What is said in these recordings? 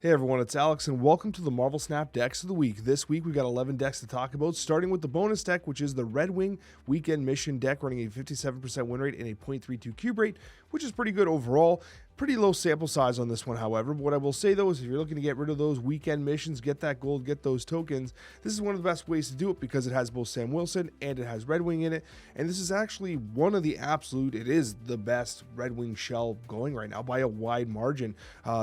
Hey everyone, it's Alex, and welcome to the Marvel Snap Decks of the Week. This week we've got 11 decks to talk about, starting with the bonus deck, which is the Red Wing Weekend Mission deck, running a 57% win rate and a 0.32 cube rate, which is pretty good overall. Pretty low sample size on this one, however. But what I will say, though, is if you're looking to get rid of those weekend missions, get that gold, get those tokens, this is one of the best ways to do it because it has both Sam Wilson and it has Red Wing in it. And this is actually one of the it is the best Red Wing shell going right now by a wide margin.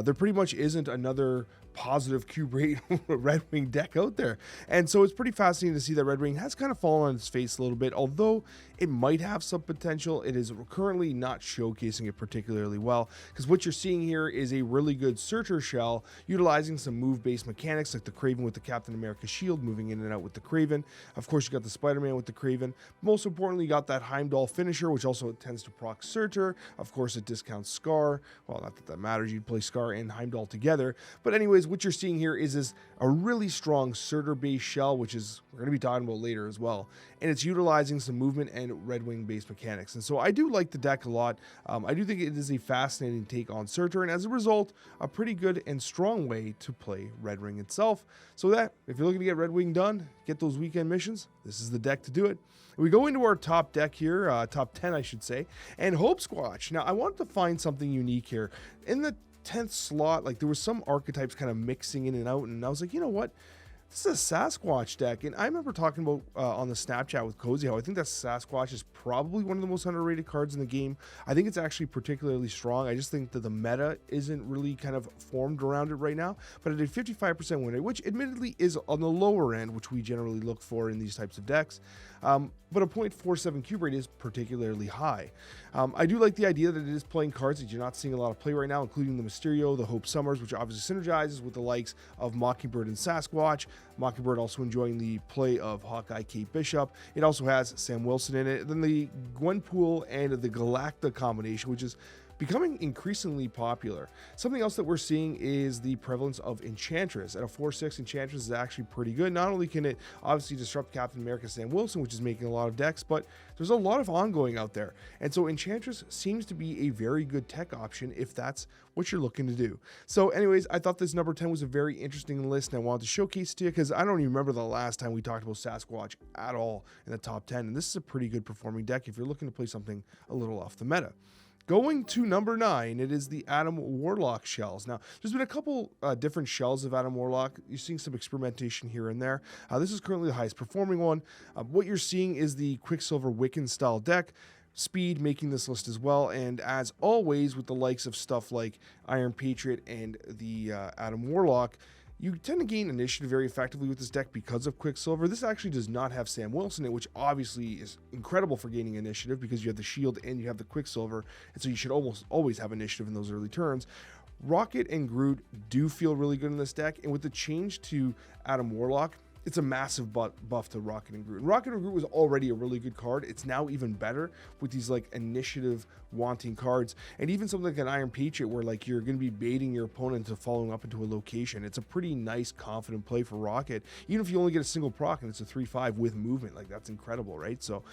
There pretty much isn't another positive cube rate Red Wing deck out there. And so it's pretty fascinating to see that Red Wing has kind of fallen on its face a little bit, although it might have some potential. It is currently not showcasing it particularly well, because what you're seeing here is a really good searcher shell utilizing some move-based mechanics like the Kraven with the Captain America shield, moving in and out with the Kraven. Of course, you got the Spider-Man with the Kraven. Most importantly, you got that Heimdall finisher, which also tends to proc searcher. Of course, it discounts Scar. Well, not that that matters. You'd play Scar and Heimdall together. But anyways, what you're seeing here is a really strong Surtur-based shell, which is we're going to be talking about later as well. And it's utilizing some movement and Red Wing-based mechanics. And so I do like the deck a lot. I do think it is a fascinating take on Surtur, and as a result, a pretty good and strong way to play Red Wing itself. So that, if you're looking to get Red Wing done, get those weekend missions, this is the deck to do it. We go into our top deck here, top 10, I should say, and Hope Squatch. Now, I wanted to find something unique here. In the 10th slot, like there was some archetypes kind of mixing in and out, and I was like, you know what? This is a Sasquatch deck, and I remember talking about on the Snapchat with Coccia how I think that Sasquatch is probably one of the most underrated cards in the game. I think it's actually particularly strong. I just think that the meta isn't really kind of formed around it right now, but at a 55% win rate, which admittedly is on the lower end, which we generally look for in these types of decks, but a 0.47 cube rate is particularly high. I do like the idea that it is playing cards that you're not seeing a lot of play right now, including the Mysterio, the Hope Summers, which obviously synergizes with the likes of Mockingbird and Sasquatch. Mockingbird also enjoying the play of Hawkeye, Kate Bishop. It also has Sam Wilson in it. Then the Gwenpool and the Galacta combination, which is becoming increasingly popular. Something else that we're seeing is the prevalence of Enchantress. At a 4/6, Enchantress is actually pretty good. Not only can it obviously disrupt Captain America Sam Wilson, which is making a lot of decks, but there's a lot of ongoing out there. And so Enchantress seems to be a very good tech option if that's what you're looking to do. So anyways, I thought this number 10 was a very interesting list, and I wanted to showcase it to you because I don't even remember the last time we talked about Sasquatch at all in the top 10. And this is a pretty good performing deck if you're looking to play something a little off the meta. Going to number 9, it is the Adam Warlock shells. Now, there's been a couple different shells of Adam Warlock. You're seeing some experimentation here and there. This is currently the highest performing one. What you're seeing is the Quicksilver Wiccan style deck. Speed making this list as well, and as always with the likes of stuff like Iron Patriot and the Adam Warlock, you tend to gain initiative very effectively with this deck because of Quicksilver. This actually does not have Sam Wilson in it, which obviously is incredible for gaining initiative because you have the shield and you have the Quicksilver, and so you should almost always have initiative in those early turns. Rocket and Groot do feel really good in this deck, and with the change to Adam Warlock, it's a massive buff to Rocket and Groot. And Rocket and Groot was already a really good card. It's now even better with these like initiative wanting cards, and even something like an Iron Patriot where like you're going to be baiting your opponent to following up into a location. It's a pretty nice confident play for Rocket, even if you only get a single proc and it's a 3/5 with movement. Like that's incredible, right? So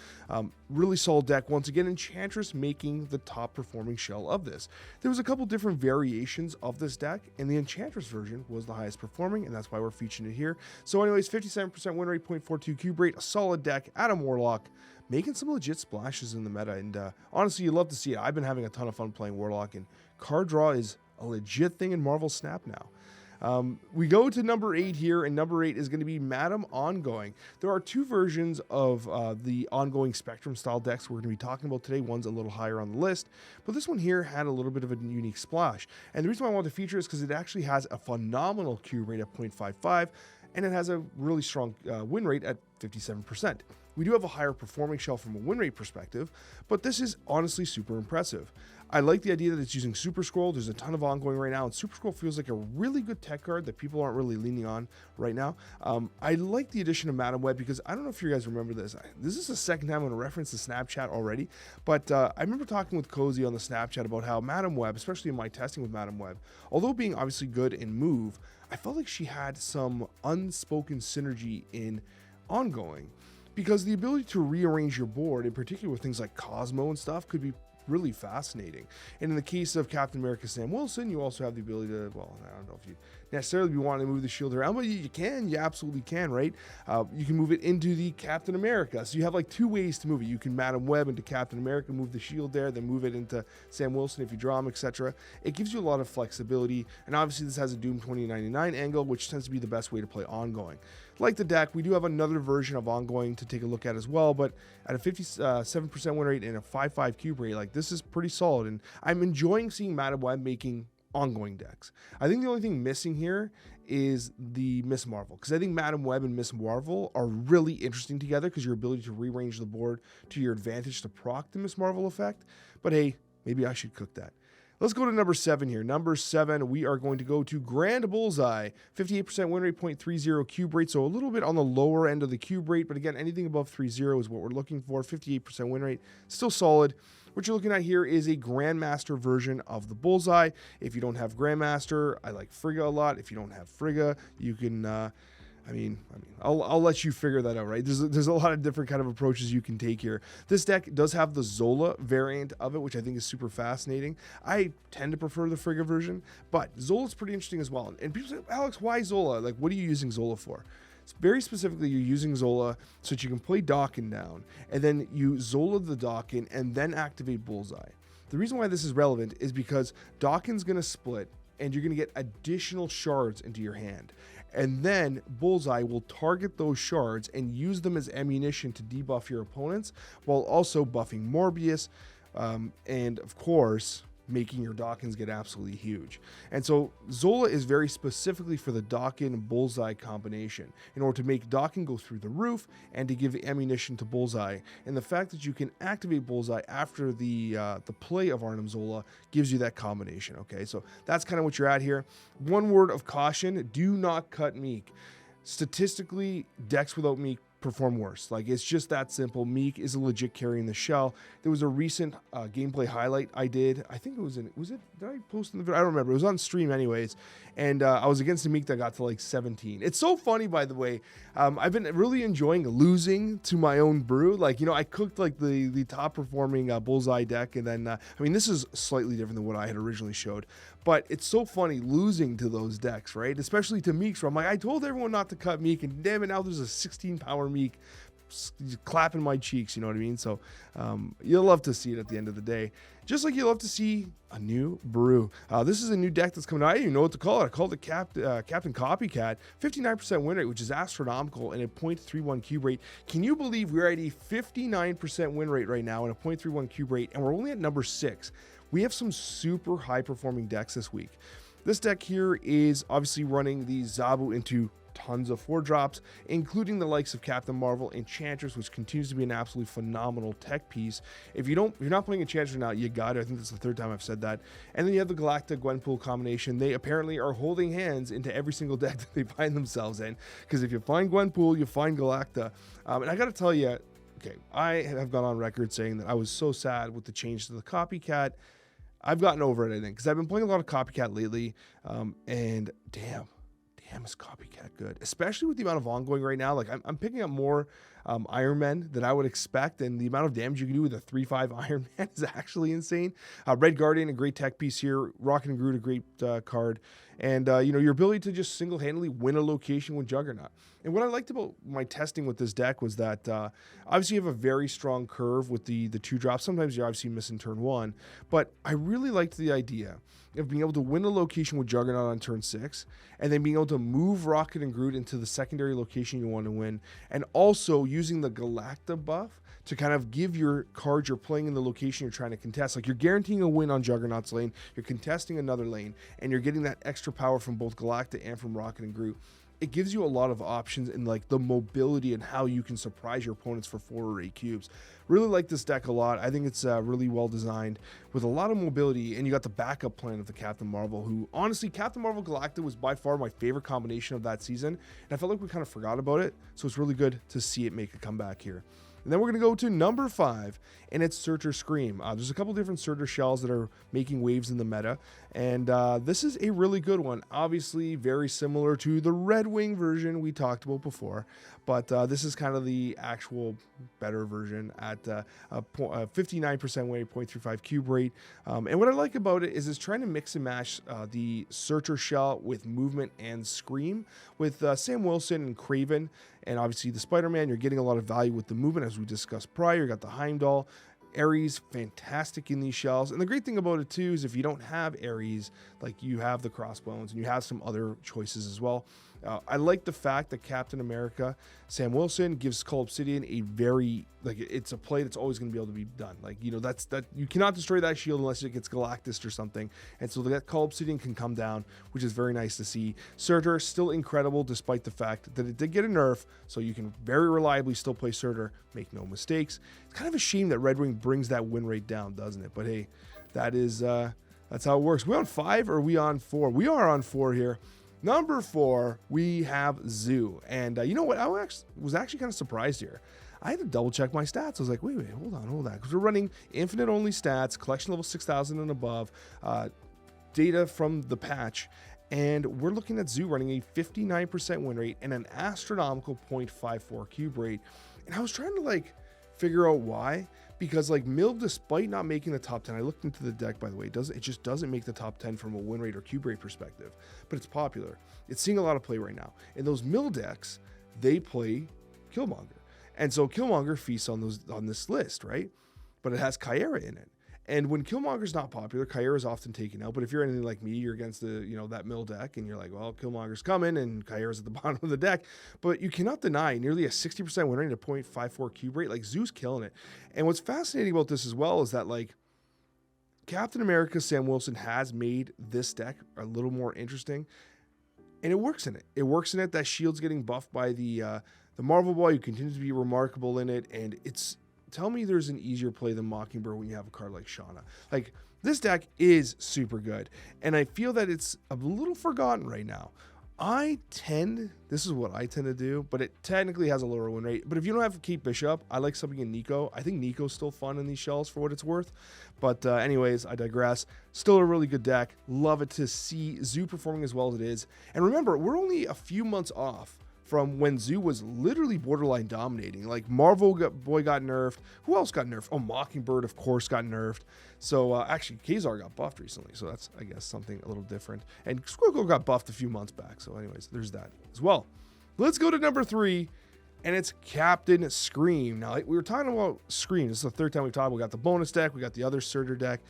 really solid deck. Once again, Enchantress making the top performing shell of this. There was a couple different variations of this deck, and the Enchantress version was the highest performing, and that's why we're featuring it here. So anyways, 57% win rate, 0.42 cube rate, a solid deck. Adam Warlock making some legit splashes in the meta, and honestly, you love to see it. I've been having a ton of fun playing Warlock, and card draw is a legit thing in Marvel Snap now. We go to number 8 here, and number 8 is going to be Madam Ongoing. There are two versions of the Ongoing Spectrum style decks we're going to be talking about today. One's a little higher on the list, but this one here had a little bit of a unique splash. And the reason why I wanted to feature is because it actually has a phenomenal cube rate at 0.55, and it has a really strong win rate at 57%. We do have a higher performing shell from a win rate perspective, but this is honestly super impressive. I like the idea that it's using Super Scroll. There's a ton of ongoing right now, and Super Scroll feels like a really good tech card that people aren't really leaning on right now. I like the addition of Madam Web because I don't know if you guys remember this. This is the second time I'm going to reference the Snapchat already, but I remember talking with Cozy on the Snapchat about how Madam Web, especially in my testing with Madam Web, although being obviously good in move, I felt like she had some unspoken synergy in ongoing, because the ability to rearrange your board, in particular with things like Cosmo and stuff, could be really fascinating. And in the case of Captain America Sam Wilson, you also have the ability to, well, I don't know if you necessarily be wanting to move the shield around, but you can. You absolutely can, right? You can move it into the Captain America. So you have like 2 ways to move it. You can Madam Web into Captain America, move the shield there, then move it into Sam Wilson if you draw him, etc. It gives you a lot of flexibility, and obviously this has a Doom 2099 angle, which tends to be the best way to play ongoing. Like the deck, we do have another version of ongoing to take a look at as well, but at a 57% win rate and a 5/5 cube rate, like this is pretty solid, and I'm enjoying seeing Madam Web making ongoing decks. I think the only thing missing here is the Miss Marvel, because I think Madam Web and Miss Marvel are really interesting together because your ability to rearrange the board to your advantage to proc the Miss Marvel effect. But hey, maybe I should cook that. Let's go to number 7 here. Number 7, we are going to go to Grand Bullseye. 58% win rate, 0.30 cube rate, so a little bit on the lower end of the cube rate, but again, anything above 3.0 is what we're looking for. 58% win rate, still solid. What you're looking at here is a Grandmaster version of the Bullseye. If you don't have Grandmaster, I like Frigga a lot. If you don't have Frigga, you can... I'll let you figure that out, right? There's a lot of different kind of approaches you can take here. This deck does have the Zola variant of it, which I think is super fascinating. I tend to prefer the Frigga version, but Zola's pretty interesting as well. And people say, Alex, why Zola? Like, what are you using Zola for? Very specifically, you're using Zola so that you can play Dawkin down, and then you Zola the Dawkin, and then activate Bullseye. The reason why this is relevant is because Dawkin's going to split, and you're going to get additional shards into your hand. And then Bullseye will target those shards and use them as ammunition to debuff your opponents, while also buffing Morbius, and of course, making your Dawkins get absolutely huge. And so Zola is very specifically for the Dawkin Bullseye combination in order to make Dawkin go through the roof and to give the ammunition to Bullseye. And the fact that you can activate Bullseye after the play of Arnim Zola gives you that combination. Okay, so that's kind of what you're at here. One word of caution: do not cut Meek. Statistically, decks without Meek perform worse. Like, it's just that simple. Meek is a legit carry in the shell. There was a recent gameplay highlight I did. I think it was did I post in the video? I don't remember. It was on stream anyways. And I was against a Meek that got to like 17. It's so funny, by the way. I've been really enjoying losing to my own brew. Like, you know, I cooked like the top performing Bullseye deck. And then, I mean, this is slightly different than what I had originally showed. But it's so funny losing to those decks, right? Especially to Meeks, where I'm like, I told everyone not to cut Meek, and damn it, now there's a 16 power Meek clapping my cheeks, you know what I mean? So you'll love to see it at the end of the day. Just like you'll love to see a new brew. This is a new deck that's coming out. I didn't even know what to call it. I called it Captain Copycat. 59% win rate, which is astronomical, and a 0.31 cube rate. Can you believe we're at a 59% win rate right now and a 0.31 cube rate, and we're only at number 6? We have some super high performing decks this week. This deck here is obviously running the Zabu into tons of 4-drops, including the likes of Captain Marvel, Enchantress, which continues to be an absolutely phenomenal tech piece. If you're not playing Enchantress now, you got it. I think that's the 3rd time I've said that. And then you have the Galacta Gwenpool combination. They apparently are holding hands into every single deck that they find themselves in, because if you find Gwenpool, you find Galacta. And I got to tell you, okay, I have gone on record saying that I was so sad with the change to the Copycat. I've gotten over it, I think, because I've been playing a lot of Copycat lately, and damn, is Copycat good, especially with the amount of ongoing right now. Like, I'm picking up more Iron Man than I would expect, and the amount of damage you can do with a 3/5 Iron Man is actually insane. Red Guardian, a great tech piece here. Rocket and Groot, a great card. And, you know, your ability to just single-handedly win a location with Juggernaut. And what I liked about my testing with this deck was that obviously you have a very strong curve with the 2-drops. Sometimes you're obviously missing turn 1. But I really liked the idea of being able to win a location with Juggernaut on turn 6, and then being able to move Rocket and Groot into the secondary location you want to win, and also using the Galacta buff to kind of give your cards you're playing in the location you're trying to contest. Like, you're guaranteeing a win on Juggernaut's lane, you're contesting another lane, and you're getting that extra power from both Galacta and from Rocket and Groot. It gives you a lot of options in like the mobility and how you can surprise your opponents for 4 or 8 cubes. Really like this deck a lot. I think it's really well designed with a lot of mobility, and you got the backup plan of the Captain Marvel, who honestly, Captain Marvel Galacta was by far my favorite combination of that season, and I felt like we kind of forgot about it, so it's really good to see it make a comeback here. And then we're going to go to number 5, and it's Searcher Scream. There's a couple different Searcher shells that are making waves in the meta, and this is a really good one. Obviously, very similar to the Red Wing version we talked about before, but this is kind of the actual better version at 59% weight, 0.35 cube rate. And what I like about it is it's trying to mix and match the Searcher shell with movement and Scream. With Sam Wilson and Craven, and obviously the Spider-Man, you're getting a lot of value with the movement, as we discussed prior. You got the Heimdall. Ares, fantastic in these shells. And the great thing about it too is if you don't have Ares, like you have the Crossbones and you have some other choices as well. I like the fact that Captain America, Sam Wilson, gives Cull Obsidian a very, like, it's a play that's always going to be able to be done. Like, you know, that you cannot destroy that shield unless it gets Galactus or something. And so that Cull Obsidian can come down, which is very nice to see. Surtur, still incredible despite the fact that it did get a nerf, so you can very reliably still play Surtur, make no mistakes. It's kind of a shame that Red Wing brings that win rate down, doesn't it? But hey, that is, that's how it works. We on 5 or are we on 4? We are on 4 here. Number 4, we have Zoo. And you know what? I was actually kind of surprised here. I had to double check my stats. I was like, wait, hold on. Because we're running infinite only stats, collection level 6,000 and above, data from the patch. And we're looking at Zoo running a 59% win rate and an astronomical 0.54 cube rate. And I was trying to like figure out why. Because like Mill, despite not making the top 10, I looked into the deck, by the way, it just doesn't make the top 10 from a win rate or cube rate perspective, but it's popular. It's seeing a lot of play right now. In those Mill decks, they play Killmonger. And so Killmonger feasts on this list, right? But it has Kyera in it. And when Killmonger's not popular, Kyera is often taken out. But if you're anything like me, you're against that Mill deck, and you're like, well, Killmonger's coming, and Kyera's at the bottom of the deck. But you cannot deny nearly a 60% win rate and a 0.54 cube rate. Like, Zoo's killing it. And what's fascinating about this as well is that, like, Captain America, Sam Wilson has made this deck a little more interesting. And it works in it. It works in it. That shield's getting buffed by the Marvel Boy, who continues to be remarkable in it. And it's... Tell me there's an easier play than Mockingbird when you have a card like Shauna. Like, this deck is super good, and I feel that it's a little forgotten right now. This is what I tend to do, but it technically has a lower win rate. But if you don't have Kate Bishop, I like something in Nico. I think Nico's still fun in these shells for what it's worth. But anyways, I digress. Still a really good deck. Love it to see Zoo performing as well as it is. And remember, we're only a few months off from when Zoo was literally borderline dominating. Like, Marvel Boy got nerfed. Who else got nerfed? Oh, Mockingbird, of course, got nerfed. So, actually, Kazar got buffed recently. So that's, I guess, something a little different. And Squircle got buffed a few months back. So anyways, there's that as well. Let's go to number 3, and it's Captain Scream. Now, we were talking about Scream. This is the third time we've talked. We got the bonus deck. We got the other Surtur deck.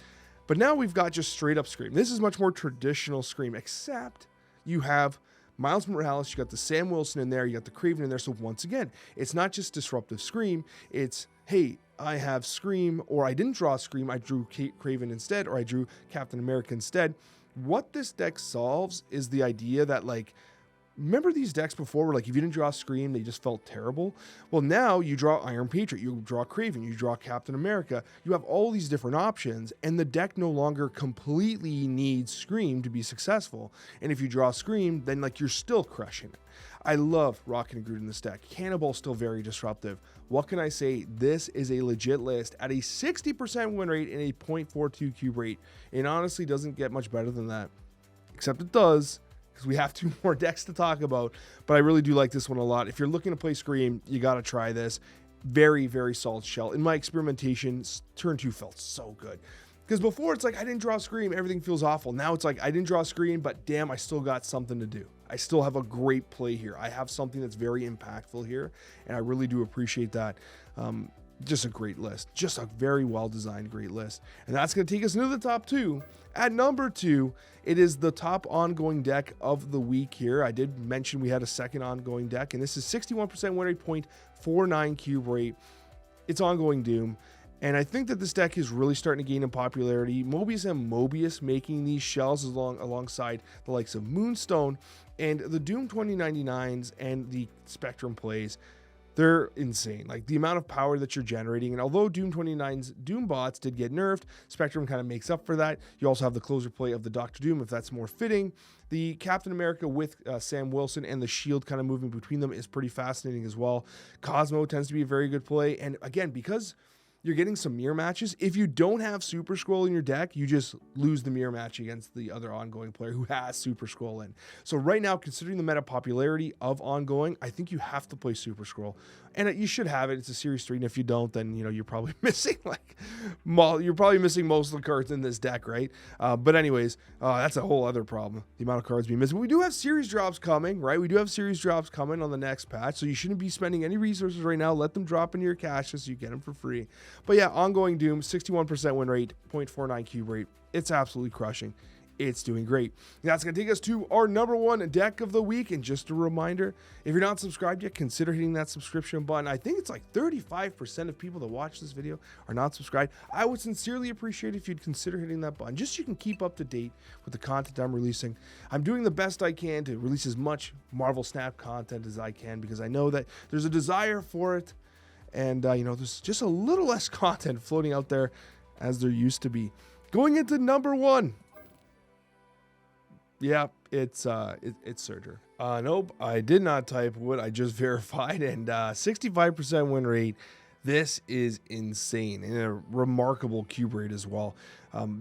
But now we've got just straight up Scream. This is much more traditional Scream, except you have Miles Morales, you got the Sam Wilson in there, you got the Craven in there. So once again, it's not just disruptive Scream. It's, hey, I have Scream, or I didn't draw Scream, I drew Craven instead, or I drew Captain America instead. What this deck solves is the idea that, like, remember these decks before where, like, if you didn't draw Scream, they just felt terrible? Well, now you draw Iron Patriot, you draw Craven, you draw Captain America. You have all these different options, and the deck no longer completely needs Scream to be successful. And if you draw Scream, then, like, you're still crushing it. I love Rocket and Groot in this deck. Cannonball's still very disruptive. What can I say? This is a legit list at a 60% win rate and a 0.42 cube rate. It honestly doesn't get much better than that, except it does, because we have 2 more decks to talk about. But I really do like this one a lot. If you're looking to play Scream, you got to try this. Very, very solid shell. In my experimentation, turn 2 felt so good. Because before, it's like, I didn't draw Scream, everything feels awful. Now it's like, I didn't draw Scream, but damn, I still got something to do. I still have a great play here. I have something that's very impactful here, and I really do appreciate that. Just a great list. Just a very well-designed, great list. And that's going to take us into the top 2. At number 2, it is the top ongoing deck of the week here. I did mention we had a second ongoing deck, and this is 61% win rate, 0.49 cube rate. It's Ongoing Doom. And I think that this deck is really starting to gain in popularity. Mobius and Mobius making these shells alongside the likes of Moonstone and the Doom 2099s and the Spectrum plays. they're insane. Like the amount of power that you're generating. And although Doom 29's Doom bots did get nerfed, Spectrum kind of makes up for that. You also have the closer play of the Doctor Doom, if that's more fitting. The Captain America with Sam Wilson and the shield kind of moving between them is pretty fascinating as well. Cosmo tends to be a very good play. And again, because you're getting some mirror matches, if you don't have Super Scroll in your deck, you just lose the mirror match against the other ongoing player who has Super Scroll in. So right now, considering the meta popularity of ongoing, I think you have to play Super Scroll. And you should have it. It's a Series 3, and if you don't, then you're probably missing most of the cards in this deck, right? But anyways, that's a whole other problem. The amount of cards being missed. But we do have series drops coming, right? We do have series drops coming on the next patch, so you shouldn't be spending any resources right now. Let them drop into your caches so you get them for free. But yeah, ongoing Doom, 61% win rate, 0.49 cube rate. It's absolutely crushing. It's doing great. That's going to take us to our number one deck of the week. And just a reminder, if you're not subscribed yet, consider hitting that subscription button. I think it's like 35% of people that watch this video are not subscribed. I would sincerely appreciate if you'd consider hitting that button, just so you can keep up to date with the content I'm releasing. I'm doing the best I can to release as much Marvel Snap content as I can, because I know that there's a desire for it. And, there's just a little less content floating out there as there used to be. Going into number one. Yeah, it's Surtur. Nope, I did not type what I just verified, and 65% win rate. This is insane, and a remarkable cube rate as well.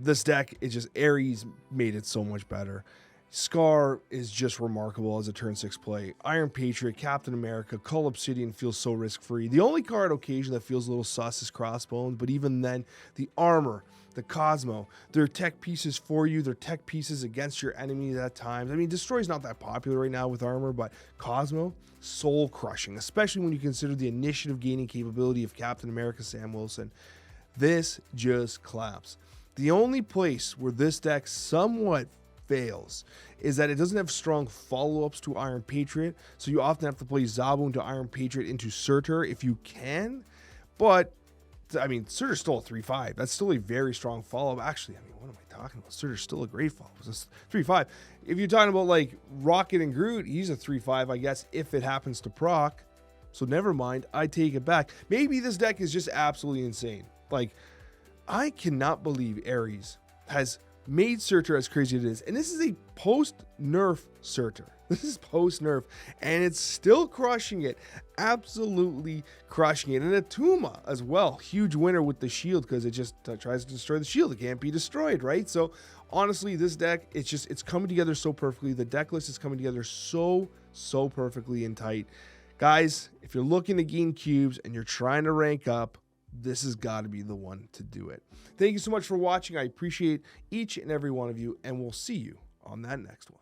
This deck is just, Ares made it so much better. Scar is just remarkable as a turn 6 play. Iron Patriot, Captain America, Cull Obsidian feels so risk-free. The only card occasion that feels a little sus is Crossbones, but even then, the armor, the Cosmo, they're tech pieces for you. They're tech pieces against your enemies at times. I mean, Destroy's not that popular right now with armor, but Cosmo, soul-crushing, especially when you consider the initiative-gaining capability of Captain America Sam Wilson. This just claps. The only place where this deck somewhat fails is that it doesn't have strong follow-ups to Iron Patriot, so you often have to play Zabu into Iron Patriot into Surtur if you can. But I mean, Surtur's still a 3-5. That's still a very strong follow-up. Actually, I mean, what am I talking about? Surtur's still a great follow-up. It's 3-5. If you're talking about like Rocket and Groot, he's a 3-5, I guess, if it happens to proc. So never mind, I take it back. Maybe this deck is just absolutely insane. Like, I cannot believe Ares has made Surtur as crazy as it is. And this is a post-nerf Surtur. This is post-nerf, and it's still crushing it. Absolutely crushing it. And Atuma as well. Huge winner with the shield, because it just tries to destroy the shield. It can't be destroyed, right? So honestly, this deck, it's coming together so perfectly. The deck list is coming together so perfectly and tight. Guys, if you're looking to gain cubes and you're trying to rank up, this has got to be the one to do it. Thank you so much for watching. I appreciate each and every one of you, and we'll see you on that next one.